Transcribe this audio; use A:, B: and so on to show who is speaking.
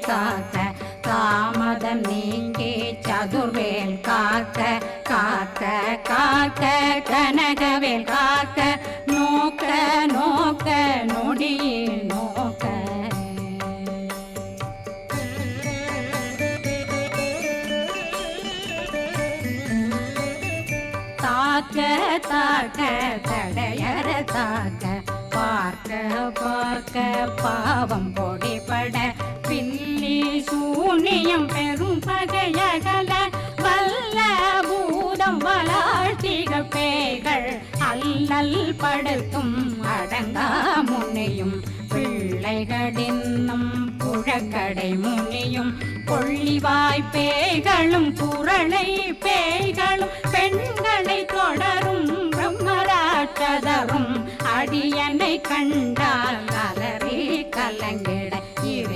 A: காக்க தாமதம் நீங்கி சதுர்வேல் காக்க காக்க காக்க கனகவேல் காக்க நோக்க நோக்க நொடியில் நோக்க தாக்க தாக்க தடையற தாக்க பார்க்க பார்க்க பாவம் பொடிபட பில்லி சூனியம் பெரும் பகையகல வல்ல பூதம் வளாழ்த்திகள் பேய்கள் அல்லல் படுத்தும் அடங்கா முனையும் பிள்ளைகளின்னும் புழக்கடை முனியும் கொள்ளிவாய் பேய்களும் குரளை பேய்களும் பெண்களை தொடரும் பிரம்மராட்சதரும் அடியனை கண்டால் அலறி கலங்கிட